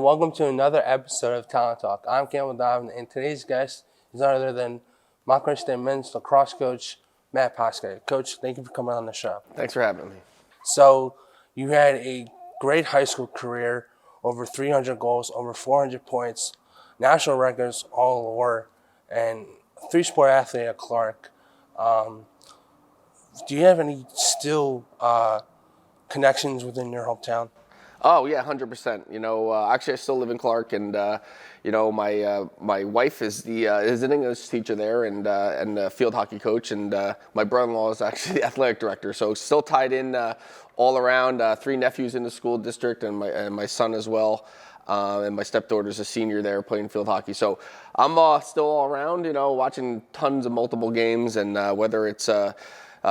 and welcome to another episode of Talon Talk. I'm Campbell Donovan, and today's guest is none other than Montage State men's lacrosse coach, Matt Poskay. Coach, thank you for coming on the show. Thanks for having me. So, you had a great high school career, over 300 goals, over 400 points, national records all over, and three-sport athlete at Clark. Do you have any still connections within your hometown? Oh yeah, 100%. Actually, I still live in Clark, and my wife is an English teacher there, and a field hockey coach, and my brother-in-law is actually the athletic director. So still tied in all around. 3 nephews in the school district, and my son as well, and my stepdaughter's a senior there playing field hockey. So I'm still all around, watching tons of multiple games, and whether it's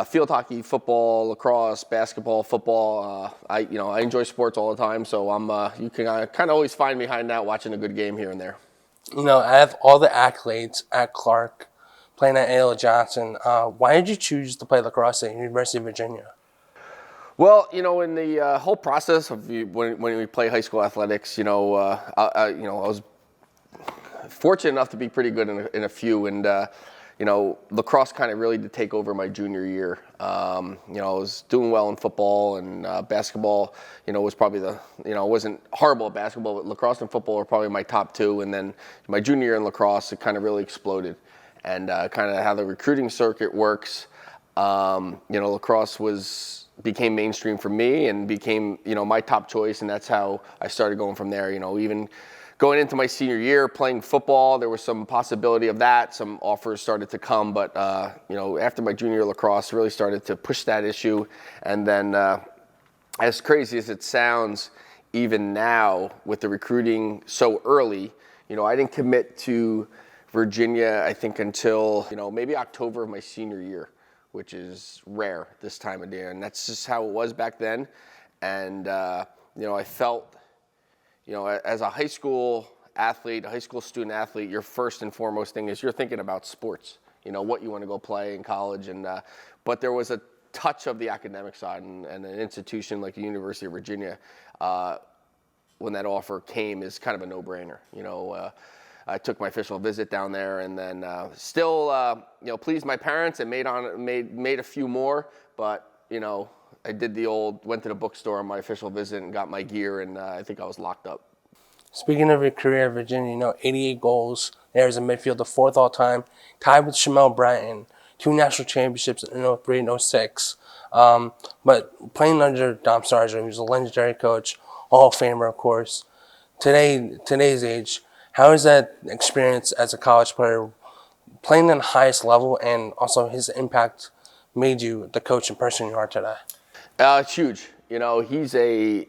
field hockey, football, lacrosse, basketball, football. I enjoy sports all the time, so you can kind of always find me behind that watching a good game here and there. I have all the accolades at Clark, playing at A.L. Johnson. Why did you choose to play lacrosse at University of Virginia? Well, in the whole process of when we play high school athletics, I was fortunate enough to be pretty good in a few, and lacrosse kind of really did take over my junior year. I was doing well in football, and basketball, was probably wasn't horrible at basketball, but lacrosse and football were probably my top 2. And then my junior year in lacrosse, it kind of really exploded. And kind of how the recruiting circuit works, lacrosse became mainstream for me and became, my top choice. And that's how I started going from there, even going into my senior year, playing football, there was some possibility of that. Some offers started to come, but after my junior year, lacrosse really started to push that issue. And then, as crazy as it sounds, even now with the recruiting so early, I didn't commit to Virginia, I think, until maybe October of my senior year, which is rare this time of year, and that's just how it was back then. And I felt, as a high school athlete, a high school student athlete, your first and foremost thing is you're thinking about sports, what you want to go play in college. And but there was a touch of the academic side, and an institution like the University of Virginia, when that offer came, is kind of a no-brainer. I took my official visit down there, and then still, pleased my parents and made a few more, but I did went to the bookstore on my official visit and got my gear, and I think I was locked up. Speaking of your career at Virginia, 88 goals there as a midfielder, 4th all-time, tied with Shamel Bratton, 2 national championships in 03 and 06. But playing under Dom Sargent, who's a legendary coach, Hall of Famer, of course. Today's age, how is that experience as a college player, playing at the highest level, and also his impact made you the coach and person you are today? It's huge. He's a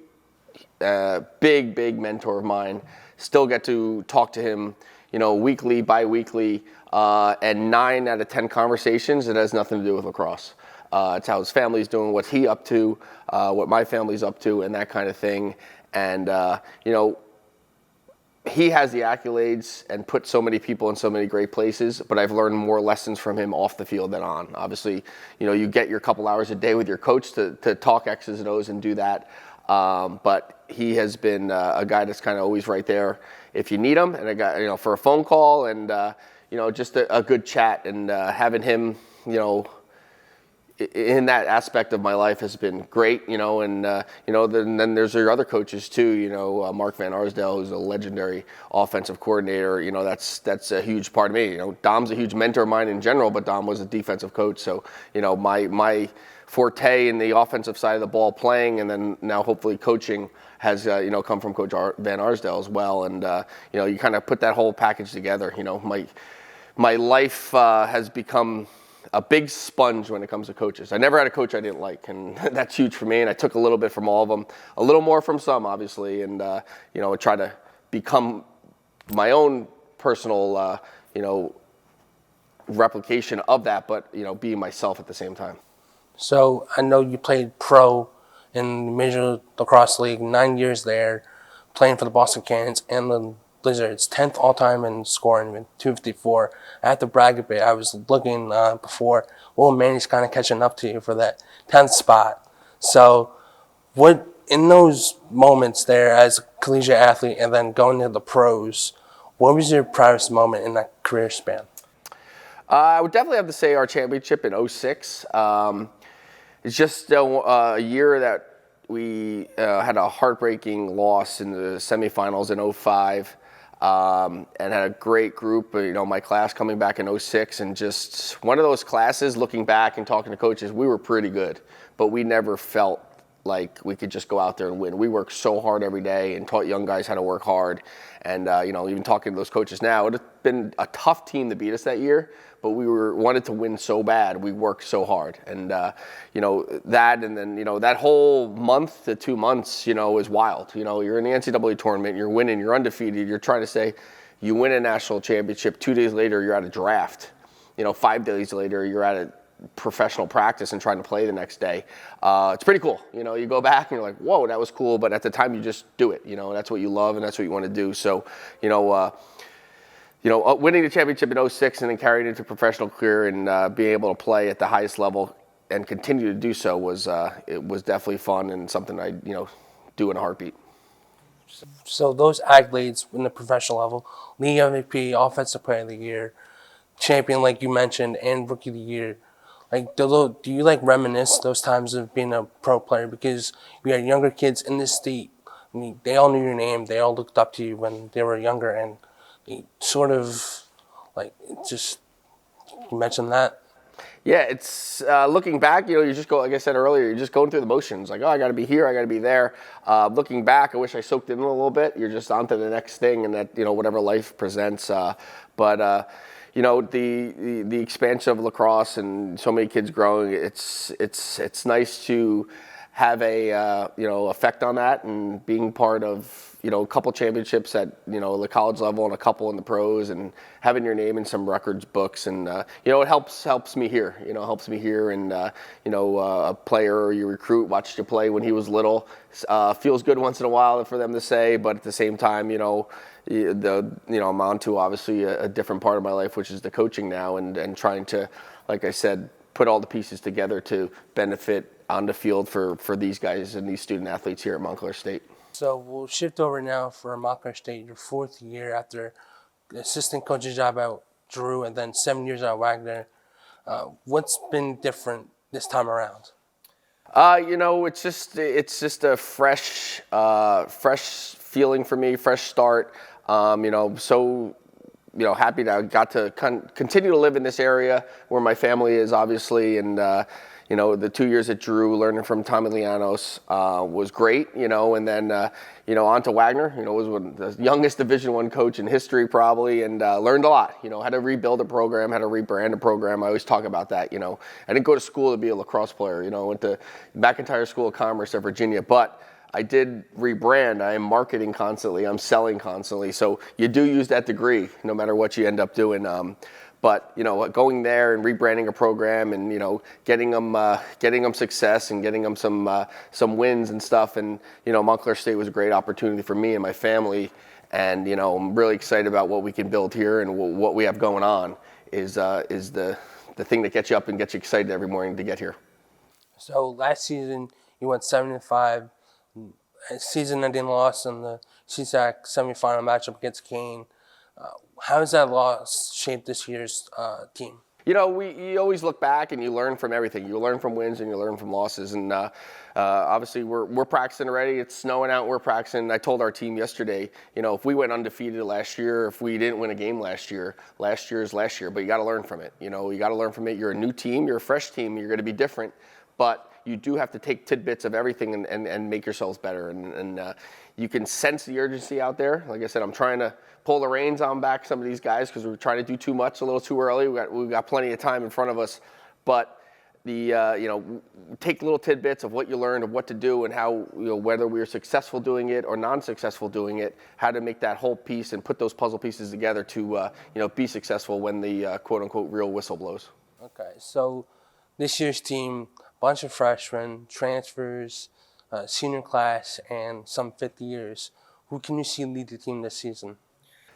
big mentor of mine. Still get to talk to him, weekly, bi-weekly, and 9 out of 10 conversations, it has nothing to do with lacrosse. It's how his family's doing, what's he up to, what my family's up to, and that kind of thing. And, he has the accolades and put so many people in so many great places, but I've learned more lessons from him off the field than on. Obviously, you get your couple hours a day with your coach to talk X's and O's and do that. But he has been a guy that's kind of always right there if you need him, and a guy, for a phone call, and, just a good chat, and having him, in that aspect of my life has been great, and then there's your other coaches too, Mark Van Arsdale, who's a legendary offensive coordinator, that's a huge part of me. Dom's a huge mentor of mine in general, but Dom was a defensive coach, so my forte in the offensive side of the ball, playing, and then now hopefully coaching, has come from Coach Van Arsdale as well, and you kind of put that whole package together. My life has become a big sponge when it comes to coaches. I never had a coach I didn't like, and that's huge for me. And I took a little bit from all of them, a little more from some, obviously, and I try to become my own personal, replication of that, but being myself at the same time. So I know you played pro in the Major Lacrosse League, 9 years there, playing for the Boston Cannons and the Blizzards, 10th all-time in scoring with 254. I have to brag a bit. I was looking before. Will Manny's kind of catching up to you for that 10th spot. So what in those moments there as a collegiate athlete and then going to the pros, what was your proudest moment in that career span? I would definitely have to say our championship in '06. It's just a year that we had a heartbreaking loss in the semifinals in '05, and had a great group. My class coming back in '06, and just one of those classes. Looking back and talking to coaches, we were pretty good, but we never felt like we could just go out there and win. We worked so hard every day and taught young guys how to work hard. And even talking to those coaches now, it would have been a tough team to beat us that year, but we wanted to win so bad. We worked so hard, and that, and then that whole month to 2 months, is wild. You're in the NCAA tournament, you're winning, you're undefeated. You're trying to say you win a national championship. 2 days later, you're at a draft. 5 days later, you're at a professional practice and trying to play the next day. It's pretty cool. You go back and you're like, whoa, that was cool. But at the time, you just do it. That's what you love and that's what you want to do. So, winning the championship in '06 and then carrying it into professional career and being able to play at the highest level and continue to do so was definitely fun and something I do in a heartbeat. So those accolades in the professional level, league MVP, offensive player of the year, champion like you mentioned, and rookie of the year. Like, do you reminisce those times of being a pro player? Because we had younger kids in this state. I mean, they all knew your name. They all looked up to you when they were younger, and they sort of you mentioned that. Yeah, it's looking back. You just go, like I said earlier, you're just going through the motions. Like, oh, I got to be here, I got to be there. Looking back, I wish I soaked it in a little bit. You're just on to the next thing, and that whatever life presents. But the expansion of lacrosse and so many kids growing, it's nice to have a effect on that, and being part of a couple championships at the college level and a couple in the pros, and having your name in some records books, and it helps me here. Helps me here, and a player you recruit watched you play when he was little, feels good once in a while for them to say, but at the same time, I'm on to obviously a different part of my life, which is the coaching now, and trying to, like I said, put all the pieces together to benefit on the field for these guys and these student athletes here at Montclair State. So we'll shift over now for Montclair State, your 4th year after the assistant coach's job at Drew and then 7 years at Wagner. What's been different this time around? It's just a fresh feeling for me, fresh start. So happy that I got to continue to live in this area where my family is, obviously, and the 2 years at Drew, learning from Tommy Lianos, was great. And then on to Wagner. Was the youngest Division I coach in history, probably, and learned a lot. How to rebuild a program, how to rebrand a program. I always talk about that. I didn't go to school to be a lacrosse player. I went to McIntyre School of Commerce at Virginia, but I did rebrand. I am marketing constantly. I'm selling constantly. So you do use that degree no matter what you end up doing. But going there and rebranding a program and getting them success and getting them some wins and stuff. And Montclair State was a great opportunity for me and my family. And I'm really excited about what we can build here and what we have going on is the thing that gets you up and gets you excited every morning to get here. So last season you went 7-5. Season-ending loss in the CSAC semifinal matchup against Kane. How has that loss shaped this year's team? You always look back and you learn from everything. You learn from wins and you learn from losses. And obviously we're practicing already. It's snowing out. We're practicing. I told our team yesterday, if we went undefeated last year, if we didn't win a game last year is last year. But you got to learn from it. You got to learn from it. You're a new team. You're a fresh team. You're going to be different. But you do have to take tidbits of everything and make yourselves better. And you can sense the urgency out there. Like I said, I'm trying to pull the reins on back some of these guys because we're trying to do too much a little too early. We've got plenty of time in front of us. But take little tidbits of what you learned, of what to do, and how, whether we were successful doing it or non-successful doing it, how to make that whole piece and put those puzzle pieces together to, be successful when the quote-unquote real whistle blows. Okay, so this year's team, bunch of freshmen, transfers, senior class, and some fifth years. Who can you see lead the team this season?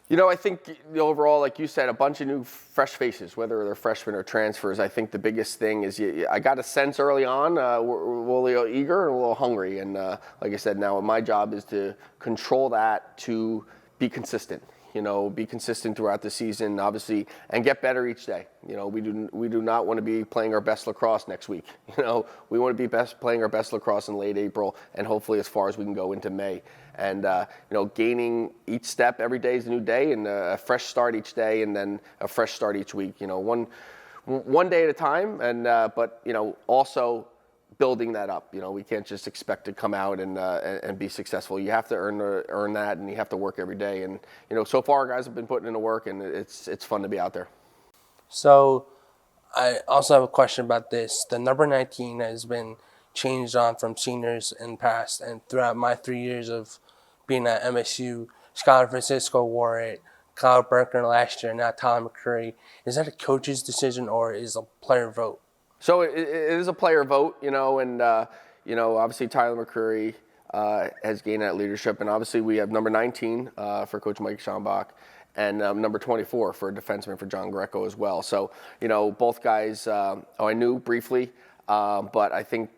I think overall, like you said, a bunch of new fresh faces, whether they're freshmen or transfers. I think the biggest thing is I got a sense early on we're a little eager and a little hungry. And like I said, now my job is to control that to be consistent. Be consistent throughout the season, obviously, and get better each day. We do not want to be playing our best lacrosse next week. We want to be playing our best lacrosse in late April, and hopefully as far as we can go into May. And gaining each step every day is a new day, and a fresh start each day, and then a fresh start each week. One day at a time, and but also building that up. We can't just expect to come out and be successful. You have to earn that, and you have to work every day. And so far, guys have been putting in the work, and it's fun to be out there. So I also have a question about this. The number 19 has been changed on from seniors in the past, and throughout my 3 years of being at MSU, Skylar Francisco wore it, Kyle Berkner last year, now Talon McCurry. Is that a coach's decision or is a player vote? So it is a player vote, and obviously Tyler McCurry has gained that leadership, and obviously we have number 19 for Coach Mike Schambach, and number 24 for a defenseman for John Greco as well. So both guys I knew briefly, but I think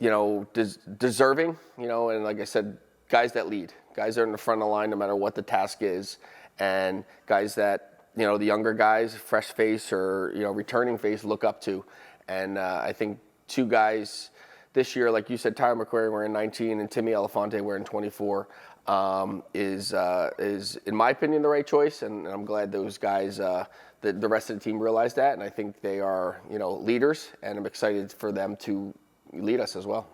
deserving, and like I said, guys that lead, guys that are in the front of the line no matter what the task is, and guys that the younger guys, fresh face or returning face, look up to. And I think two guys this year, like you said, Tyler McCurry wearing 19 and Timmy Elefante wearing 24, is in my opinion the right choice. And I'm glad those guys, the rest of the team realized that. And I think they are leaders, and I'm excited for them to lead us as well.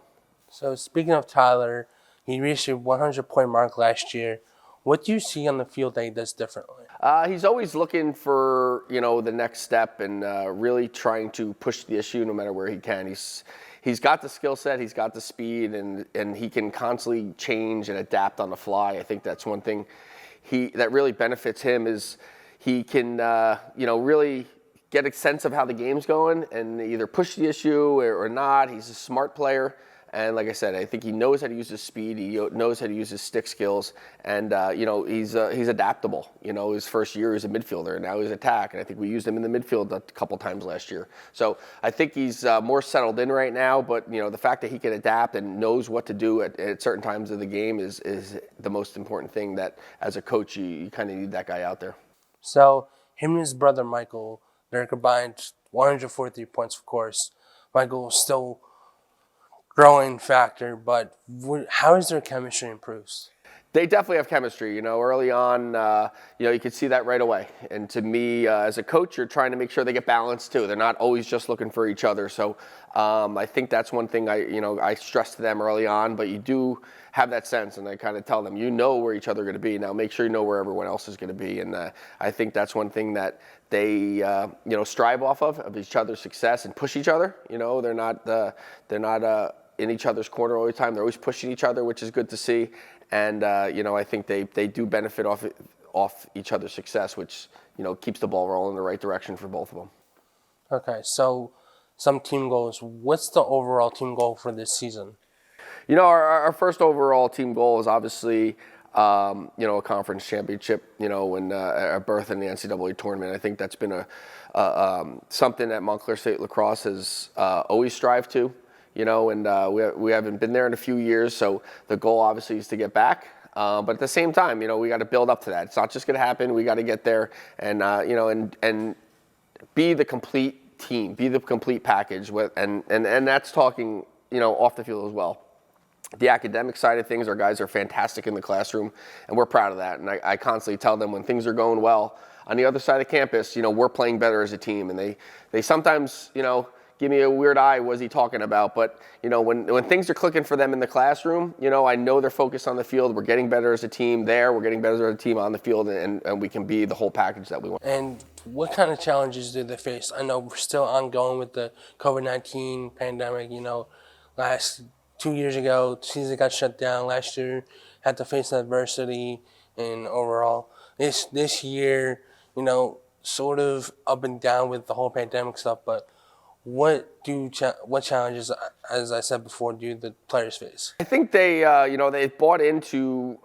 So speaking of Tyler, he reached a 100-point mark last year. What do you see on the field that he does differently? He's always looking for the next step and really trying to push the issue no matter where he can. He's got the skill set, he's got the speed, and he can constantly change and adapt on the fly. I think that's one thing that really benefits him is he can really get a sense of how the game's going and either push the issue or not. He's a smart player. And like I said, I think he knows how to use his speed. He knows how to use his stick skills, and he's adaptable. His first year as a midfielder, and now he's attack. And I think we used him in the midfield a couple times last year. So I think he's more settled in right now. But the fact that he can adapt and knows what to do at certain times of the game is the most important thing. That as a coach, you kind of need that guy out there. So him and his brother Michael, they're combined 143 points, of course. Michael is still growing factor, but how is their chemistry improved? They definitely have chemistry. Early on, you could see that right away. And to me, as a coach, you're trying to make sure they get balanced too. They're not always just looking for each other. So I think that's one thing I stress to them early on. But you do have that sense, and I kind of tell them, where each other are going to be. Now make sure you know where everyone else is going to be. And I think that's one thing that they strive off of each other's success and push each other. They're not in each other's corner all the time. They're always pushing each other, which is good to see. And I think they do benefit off each other's success, which keeps the ball rolling in the right direction for both of them. Okay, so some team goals. What's the overall team goal for this season? Our first overall team goal is obviously a conference championship. And a berth in the NCAA tournament. I think that's been something that Montclair State Lacrosse has always strived to. And we haven't been there in a few years, so the goal obviously is to get back. But at the same time, we got to build up to that. It's not just going to happen. We got to get there, and and be the complete team, be the complete package. And that's talking off the field as well. The academic side of things, our guys are fantastic in the classroom, and we're proud of that. And I constantly tell them when things are going well on the other side of campus, we're playing better as a team, and they sometimes give me a weird eye, what is he talking about? But, when things are clicking for them in the classroom, I know they're focused on the field. We're getting better as a team there. We're getting better as a team on the field, and we can be the whole package that we want. And what kind of challenges do they face? I know we're still ongoing with the COVID-19 pandemic. Last 2 years ago, the season got shut down. Last year, had to face adversity, and overall, this year, sort of up and down with the whole pandemic stuff, but what challenges, as I said before, do the players face? I think they bought into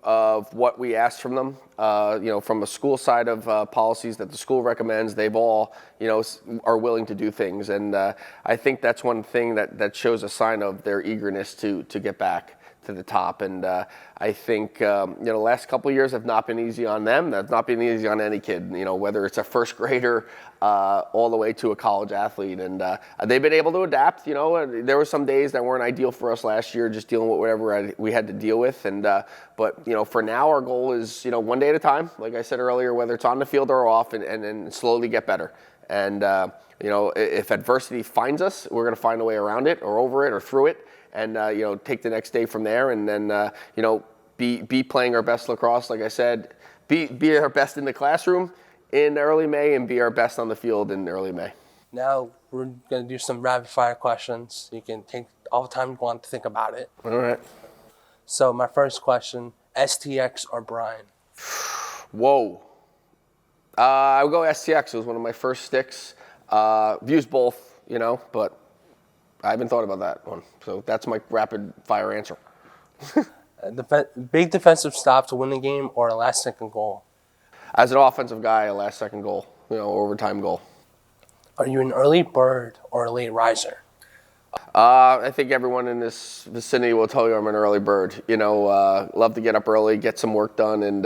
what we asked from them. From a school side of policies that the school recommends, they've all, are willing to do things, and I think that's one thing that shows a sign of their eagerness to get back to the top. And I think the last couple of years have not been easy on them. That's not been easy on any kid. Whether it's a first grader all the way to a college athlete, and they've been able to adapt. There were some days that weren't ideal for us last year, just dealing with whatever we had to deal with. And but for now, our goal is one day at a time. Like I said earlier, whether it's on the field or off, and slowly get better. And if adversity finds us, we're going to find a way around it, or over it, or through it. And take the next day from there, and then be playing our best lacrosse. Like I said, be our best in the classroom in early May, and be our best on the field in early May. Now we're gonna do some rapid fire questions. You can take all the time you want to think about it. All right. So my first question: STX or Brian? Whoa. I would go STX. It was one of my first sticks. Used both, but I haven't thought about that one. So that's my rapid fire answer. Big defensive stop to win the game, or a last second goal? As an offensive guy, a last second goal, overtime goal. Are you an early bird or a late riser? I think everyone in this vicinity will tell you I'm an early bird. Love to get up early, get some work done, and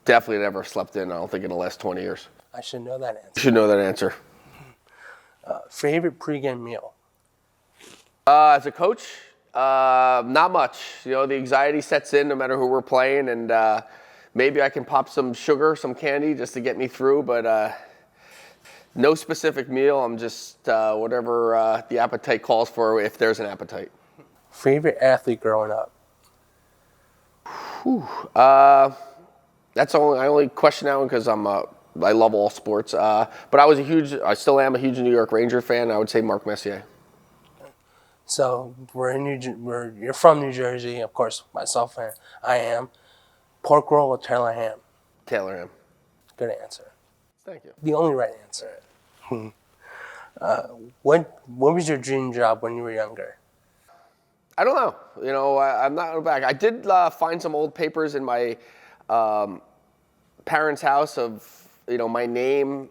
definitely never slept in, I don't think, in the last 20 years. I should know that answer. You should know that answer. Favorite pregame meal? As a coach, not much. The anxiety sets in no matter who we're playing, and maybe I can pop some sugar, some candy just to get me through, but no specific meal. I'm just whatever the appetite calls for, if there's an appetite. Favorite athlete growing up? I only question that one because I love all sports. But I still am a huge New York Ranger fan. I would say Mark Messier. So you're from New Jersey, of course. Myself, I am. Pork roll or Taylor ham? Taylor ham. Good answer. Thank you. The only right answer. What was your dream job when you were younger? I don't know. I'm not back. I did find some old papers in my parents' house of my name.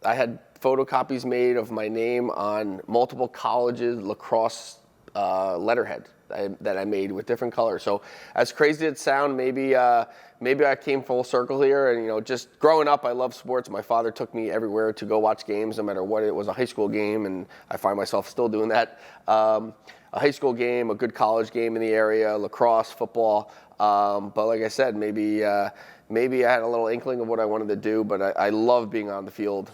I had photocopies made of my name on multiple colleges' lacrosse letterhead that I made with different colors. So as crazy as it sounds, maybe I came full circle here. And just growing up, I love sports. My father took me everywhere to go watch games, no matter what it was, a high school game, and I find myself still doing that. A high school game, a good college game in the area, lacrosse, football. But like I said, maybe I had a little inkling of what I wanted to do, but I love being on the field,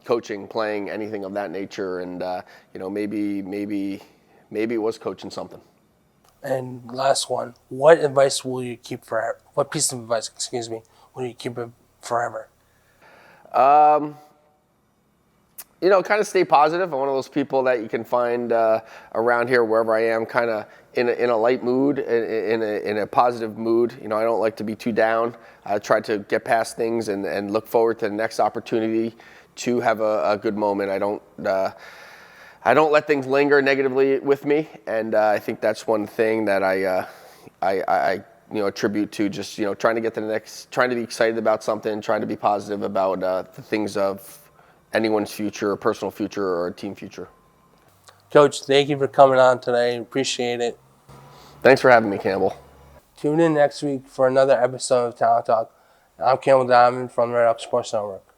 coaching, playing, anything of that nature, and maybe it was coaching something. And last one: what advice will you keep forever? What piece of advice, will you keep it forever? Kind of stay positive. I'm one of those people that you can find around here, wherever I am, kind of in a light mood, in a positive mood. I don't like to be too down. I try to get past things and look forward to the next opportunity to have a good moment. I don't let things linger negatively with me, and I think that's one thing that I attribute to just trying to get to the next, trying to be excited about something, trying to be positive about the things of anyone's future, personal future, or team future. Coach, thank you for coming on today. Appreciate it. Thanks for having me, Campbell. Tune in next week for another episode of Talon Talk. I'm Campbell Donovan from Red Up Sports Network.